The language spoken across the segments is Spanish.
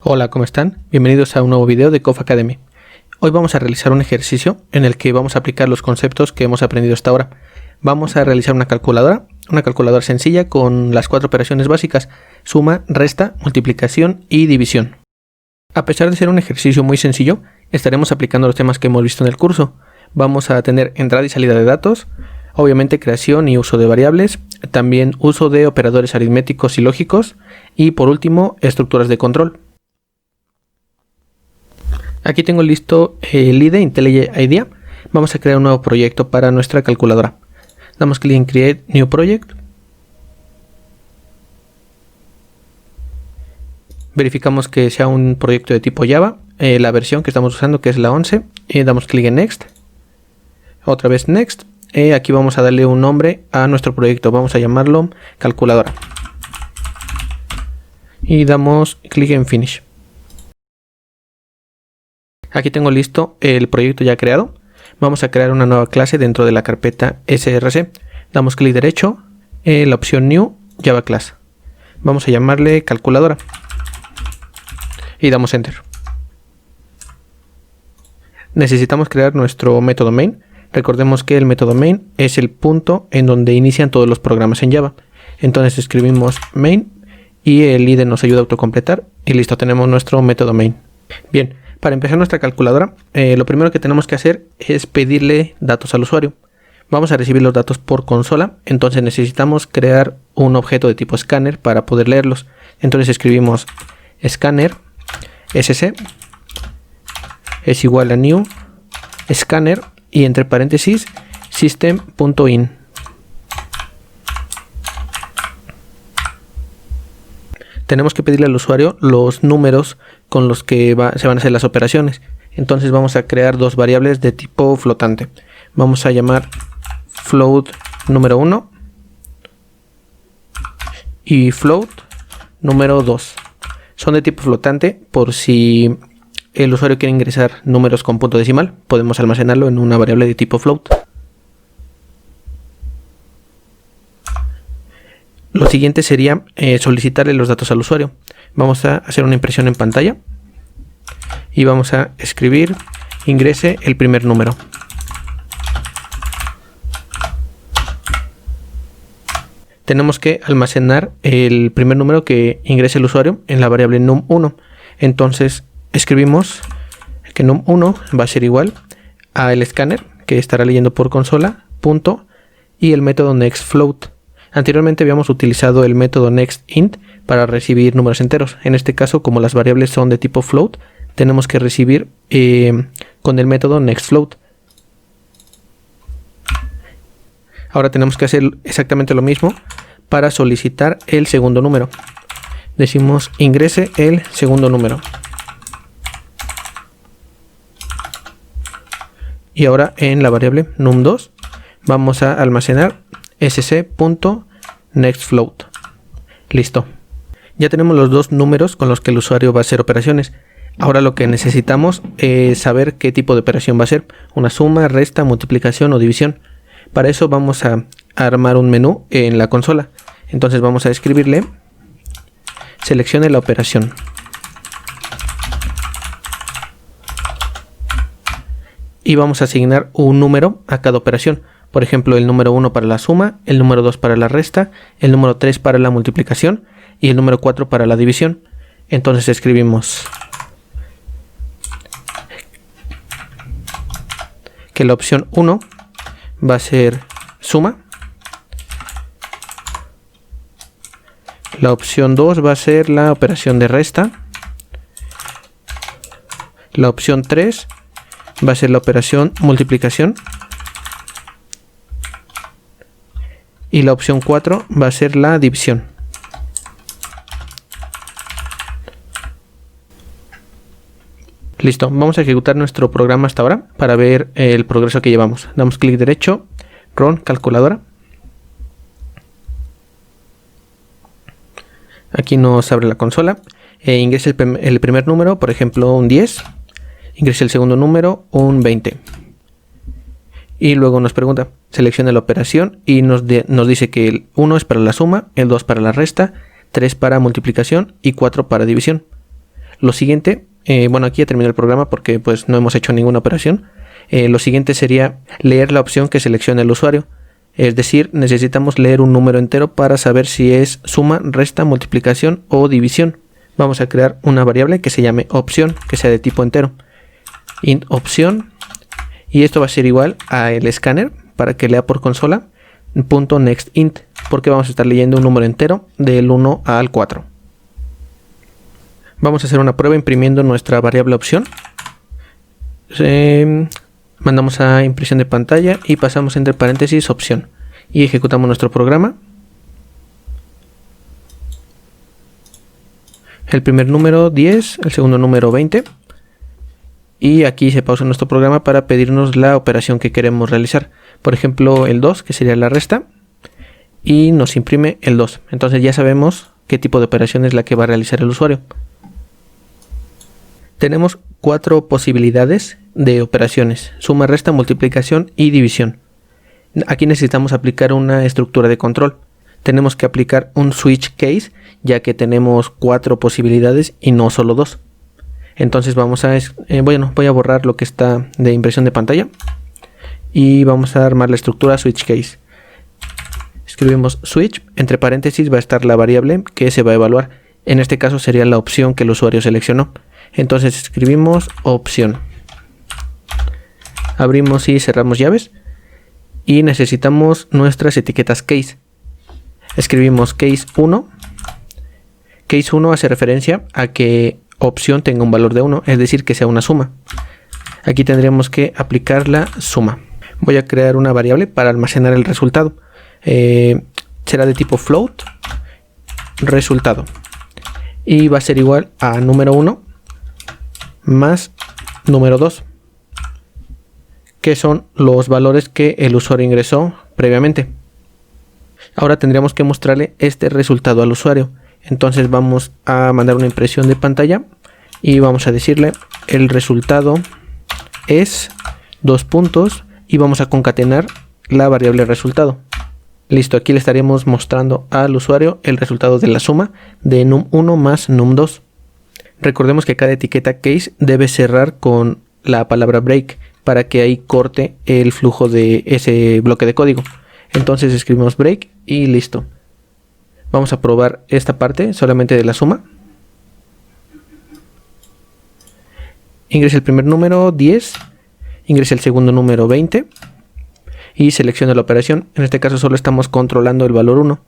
Hola, ¿cómo están? Bienvenidos a un nuevo video de Cof Academy. Hoy vamos a realizar un ejercicio en el que vamos a aplicar los conceptos que hemos aprendido hasta ahora. Vamos a realizar una calculadora sencilla con las 4 operaciones básicas: suma, resta, multiplicación y división. A pesar de ser un ejercicio muy sencillo, estaremos aplicando los temas que hemos visto en el curso. Vamos a tener entrada y salida de datos, obviamente creación y uso de variables, también uso de operadores aritméticos y lógicos, y por último, estructuras de control. Aquí tengo listo el IDE, IntelliJ IDEA. Vamos a crear un nuevo proyecto para nuestra calculadora. Damos clic en Create New Project. Verificamos que sea un proyecto de tipo Java. La versión que estamos usando, que es la 11. Damos clic en Next. Otra vez Next. Aquí vamos a darle un nombre a nuestro proyecto. Vamos a llamarlo calculadora. Y damos clic en Finish. Aquí tengo listo el proyecto ya creado. Vamos a crear una nueva clase dentro de la carpeta src. Damos clic derecho, la opción New, Java Class. Vamos a llamarle calculadora. Y damos Enter. Necesitamos crear nuestro método main. Recordemos que el método main es el punto en donde inician todos los programas en Java. Entonces escribimos main y el IDE nos ayuda a autocompletar. Y listo, tenemos nuestro método main. Bien. Para empezar nuestra calculadora, lo primero que tenemos que hacer es pedirle datos al usuario. Vamos a recibir los datos por consola, entonces necesitamos crear un objeto de tipo scanner para poder leerlos. Entonces escribimos scanner sc es igual a new scanner y entre paréntesis system.in. Tenemos que pedirle al usuario los números con los que se van a hacer las operaciones. Entonces vamos a crear dos variables de tipo flotante. Vamos a llamar float número 1 y float número 2. Son de tipo flotante por si el usuario quiere ingresar números con punto decimal. Podemos almacenarlo en una variable de tipo float. Lo siguiente sería solicitarle los datos al usuario. Vamos a hacer una impresión en pantalla y vamos a escribir ingrese el primer número. Tenemos que almacenar el primer número que ingrese el usuario en la variable num1. Entonces escribimos que num1 va a ser igual a el scanner que estará leyendo por consola, punto, y el método nextFloat. Anteriormente habíamos utilizado el método nextInt para recibir números enteros. En este caso, como las variables son de tipo float, tenemos que recibir con el método nextFloat. Ahora tenemos que hacer exactamente lo mismo para solicitar el segundo número. Decimos ingrese el segundo número. Y ahora en la variable num2 vamos a almacenar sc.nextFloat. Listo. Ya tenemos los dos números con los que el usuario va a hacer operaciones. Ahora lo que necesitamos es saber qué tipo de operación va a ser: una suma, resta, multiplicación o división. Para eso vamos a armar un menú en la consola. Entonces vamos a escribirle seleccione la operación. Y vamos a asignar un número a cada operación. Por ejemplo, el número 1 para la suma, el número 2 para la resta, el número 3 para la multiplicación y el número 4 para la división. Entonces escribimos que la opción 1 va a ser suma, la opción 2 va a ser la operación de resta, la opción 3 va a ser la operación multiplicación, y la opción 4 va a ser la división. Listo, vamos a ejecutar nuestro programa hasta ahora para ver el progreso que llevamos. Damos clic derecho, Run calculadora. Aquí nos abre la consola. Ingresa el primer número, por ejemplo un 10. Ingresa el segundo número, un 20. Y luego nos pregunta, selecciona la operación y nos dice que el 1 es para la suma, el 2 para la resta, 3 para multiplicación y 4 para división. Lo siguiente, bueno, aquí ya terminó el programa porque pues no hemos hecho ninguna operación. Lo siguiente sería leer la opción que selecciona el usuario. Es decir, necesitamos leer un número entero para saber si es suma, resta, multiplicación o división. Vamos a crear una variable que se llame opción, que sea de tipo entero. Int opción, y esto va a ser igual a el escáner para que lea por consola .nextInt, porque vamos a estar leyendo un número entero del 1 al 4. Vamos a hacer una prueba imprimiendo nuestra variable opción. Mandamos a impresión de pantalla y pasamos entre paréntesis opción y ejecutamos nuestro programa. El primer número 10, el segundo número 20, y aquí se pausa nuestro programa para pedirnos la operación que queremos realizar. Por ejemplo, el 2, que sería la resta, y nos imprime el 2. Entonces ya sabemos qué tipo de operación es la que va a realizar el usuario. Tenemos 4 posibilidades de operaciones: suma, resta, multiplicación y división. Aquí necesitamos aplicar una estructura de control. Tenemos que aplicar un switch case, ya que tenemos 4 posibilidades y no solo 2. Entonces vamos a voy a borrar lo que está de impresión de pantalla y vamos a armar la estructura switch case. Escribimos switch, entre paréntesis va a estar la variable que se va a evaluar. En este caso sería la opción que el usuario seleccionó. Entonces escribimos opción, abrimos y cerramos llaves y necesitamos nuestras etiquetas case. Escribimos case 1. Case 1 hace referencia a que opción tenga un valor de 1, es decir, que sea una suma. Aquí tendríamos que aplicar la suma. Voy a crear una variable para almacenar el resultado. Será de tipo float resultado y va a ser igual a número 1 más número 2, que son los valores que el usuario ingresó previamente. Ahora tendríamos que mostrarle este resultado al usuario. Entonces vamos a mandar una impresión de pantalla y vamos a decirle el resultado es 2 puntos y vamos a concatenar la variable resultado. Listo, aquí le estaríamos mostrando al usuario el resultado de la suma de num1 más num2. Recordemos que cada etiqueta case debe cerrar con la palabra break para que ahí corte el flujo de ese bloque de código. Entonces escribimos break y listo. Vamos a probar esta parte solamente de la suma. Ingresa el primer número 10, ingresa el segundo número 20 y selecciono la operación. En este caso solo estamos controlando el valor 1.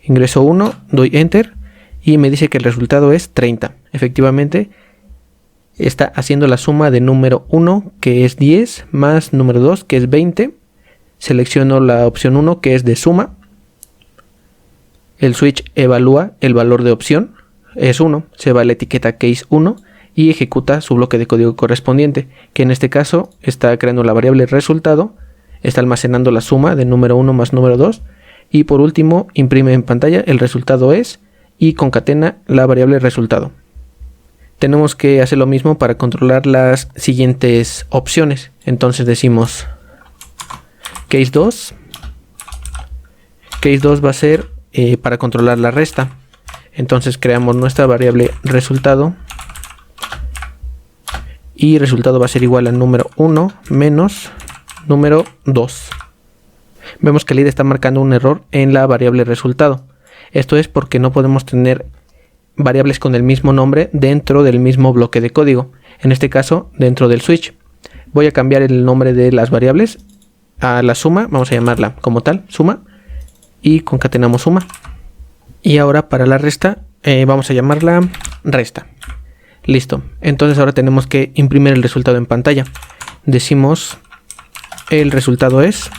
Ingreso 1, doy enter y me dice que el resultado es 30. Efectivamente está haciendo la suma de número 1, que es 10, más número 2, que es 20. Selecciono la opción 1, que es de suma. El switch evalúa el valor de opción, es 1, se va a la etiqueta case 1 y ejecuta su bloque de código correspondiente, que en este caso está creando la variable resultado, está almacenando la suma de número 1 más número 2 y por último imprime en pantalla el resultado es y concatena la variable resultado. Tenemos que hacer lo mismo para controlar las siguientes opciones. Entonces decimos case 2. Case 2 va a ser para controlar la resta. Entonces creamos nuestra variable resultado y resultado va a ser igual al número 1 menos número 2. Vemos que el IDE está marcando un error en la variable resultado. Esto es porque no podemos tener variables con el mismo nombre dentro del mismo bloque de código. En este caso, dentro del switch. Voy a cambiar el nombre de las variables a la suma. Vamos a llamarla como tal, suma. Y concatenamos suma. Y ahora para la resta, vamos a llamarla resta. Listo. Entonces ahora tenemos que imprimir el resultado en pantalla. Decimos el resultado es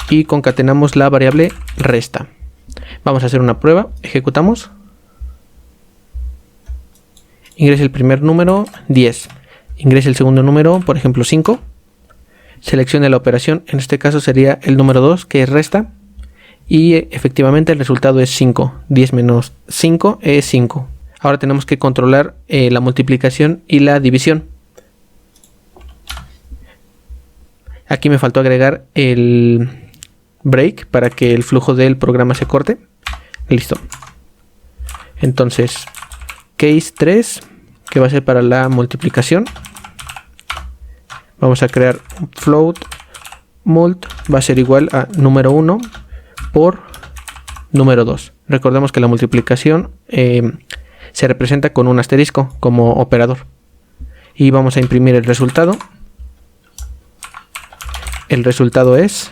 y concatenamos la variable resta. Vamos a hacer una prueba, ejecutamos. Ingresa el primer número 10, ingresa el segundo número, por ejemplo 5. Seleccione la operación, en este caso sería el número 2, que es resta. Y efectivamente el resultado es 5. 10 menos 5 es 5. Ahora tenemos que controlar la multiplicación y la división. Aquí me faltó agregar el break para que el flujo del programa se corte. Listo. Entonces case 3, que va a ser para la multiplicación. Vamos a crear un float mult, va a ser igual a número 1 por número 2. Recordemos que la multiplicación se representa con un asterisco como operador. Y vamos a imprimir el resultado. El resultado es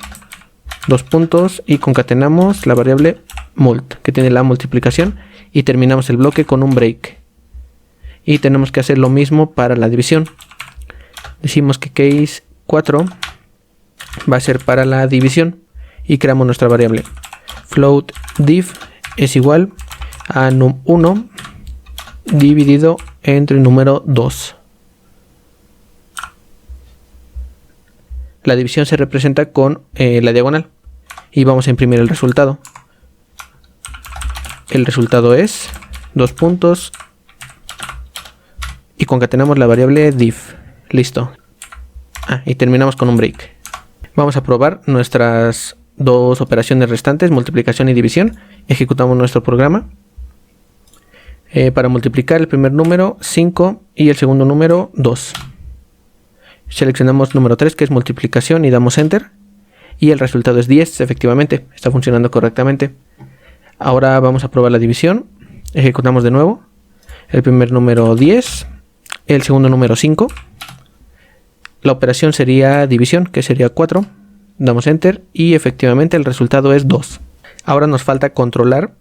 2 puntos y concatenamos la variable mult, que tiene la multiplicación, y terminamos el bloque con un break. Y tenemos que hacer lo mismo para la división. Decimos que case 4 va a ser para la división y creamos nuestra variable float div es igual a num1 dividido entre número 2. La división se representa con la diagonal y vamos a imprimir el resultado. El resultado es 2 puntos y concatenamos la variable div. Listo. Y terminamos con un break. Vamos a probar nuestras dos operaciones restantes, multiplicación y división. Ejecutamos nuestro programa. Para multiplicar el primer número 5 y el segundo número 2. Seleccionamos número 3, que es multiplicación, y damos enter. Y el resultado es 10, efectivamente, está funcionando correctamente. Ahora vamos a probar la división. Ejecutamos de nuevo. El primer número 10, el segundo número 5. La operación sería división, que sería 4. Damos enter y efectivamente el resultado es 2. Ahora nos falta controlar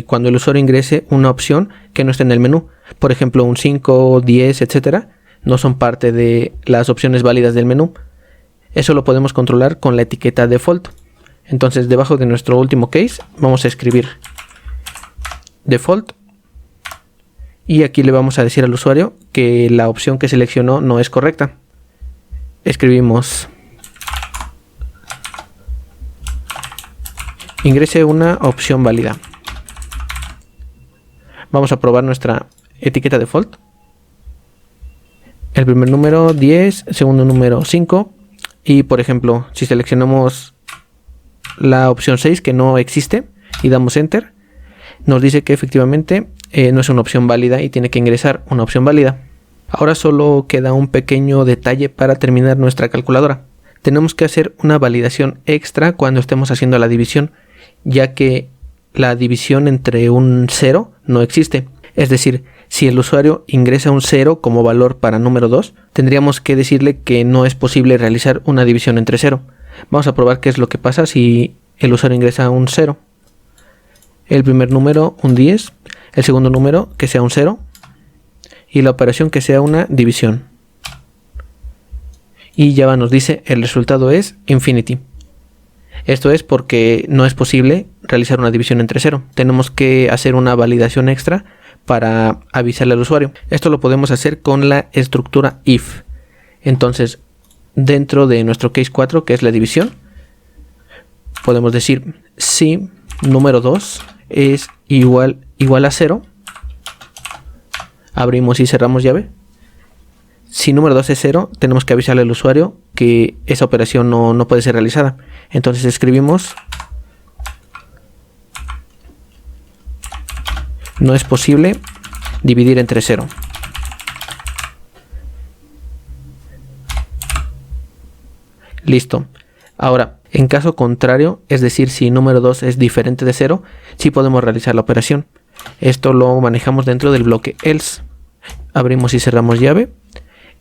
cuando el usuario ingrese una opción que no esté en el menú. Por ejemplo, un 5, 10, etcétera. No son parte de las opciones válidas del menú. Eso lo podemos controlar con la etiqueta default. Entonces, debajo de nuestro último case vamos a escribir default. Y aquí le vamos a decir al usuario que la opción que seleccionó no es correcta. Escribimos ingrese una opción válida. Vamos a probar nuestra etiqueta default. El primer número 10, segundo número 5. Y por ejemplo, si seleccionamos la opción 6 que no existe y damos enter, nos dice que efectivamente no es una opción válida y tiene que ingresar una opción válida. Ahora solo queda un pequeño detalle para terminar nuestra calculadora. Tenemos que hacer una validación extra cuando estemos haciendo la división, ya que la división entre un 0 no existe. Es decir, si el usuario ingresa un 0 como valor para número 2, tendríamos que decirle que no es posible realizar una división entre 0. Vamos a probar qué es lo que pasa si el usuario ingresa un 0. El primer número un 10, el segundo número que sea un 0 y la operación que sea una división. Y Java nos dice el resultado es infinity. Esto es porque no es posible realizar una división entre 0. Tenemos que hacer una validación extra para avisarle al usuario. Esto lo podemos hacer con la estructura if. Entonces, dentro de nuestro case 4, que es la división, podemos decir si número 2 es igual a 0. Abrimos y cerramos llave. Si número 2 es 0, tenemos que avisarle al usuario que esa operación no puede ser realizada. Entonces escribimos no es posible dividir entre 0. Listo. Ahora, en caso contrario, es decir, si número 2 es diferente de 0, sí podemos realizar la operación. Esto lo manejamos dentro del bloque else. Abrimos y cerramos llave.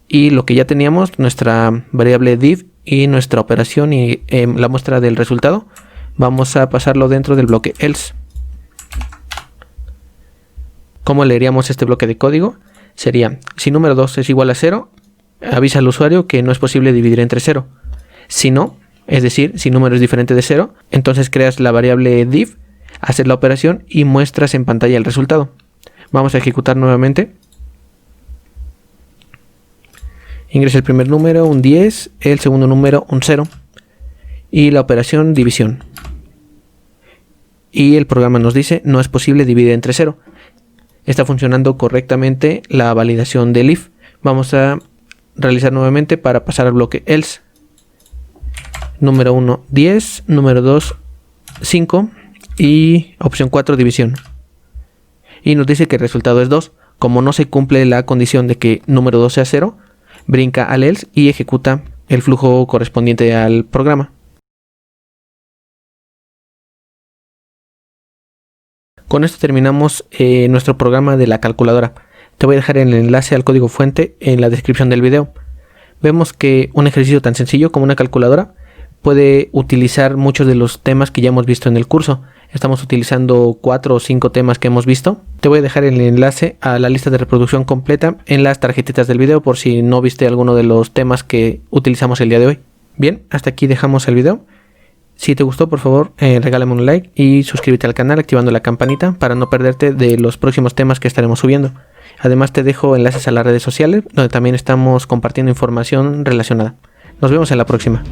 Y lo que ya teníamos, nuestra variable div y nuestra operación y la muestra del resultado, vamos a pasarlo dentro del bloque else. ¿Cómo leeríamos este bloque de código? Sería, si número 2 es igual a 0, avisa al usuario que no es posible dividir entre 0. Si no, es decir, si número es diferente de 0, entonces creas la variable div, haces la operación y muestras en pantalla el resultado. Vamos a ejecutar nuevamente. Ingresa el primer número, un 10, el segundo número, un 0. Y la operación división. Y el programa nos dice, no es posible dividir entre 0. Está funcionando correctamente la validación del if. Vamos a realizar nuevamente para pasar al bloque else. Número 1, 10. Número 2, 5. Y opción 4, división. Y nos dice que el resultado es 2. Como no se cumple la condición de que número 2 sea 0, brinca al else y ejecuta el flujo correspondiente al programa. Con esto terminamos nuestro programa de la calculadora. Te voy a dejar el enlace al código fuente en la descripción del video. Vemos que un ejercicio tan sencillo como una calculadora puede utilizar muchos de los temas que ya hemos visto en el curso. Estamos utilizando 4 o 5 temas que hemos visto. Te voy a dejar el enlace a la lista de reproducción completa en las tarjetitas del video por si no viste alguno de los temas que utilizamos el día de hoy. Bien, hasta aquí dejamos el video. Si te gustó, por favor, regálame un like y suscríbete al canal activando la campanita para no perderte de los próximos temas que estaremos subiendo. Además te dejo enlaces a las redes sociales donde también estamos compartiendo información relacionada. Nos vemos en la próxima.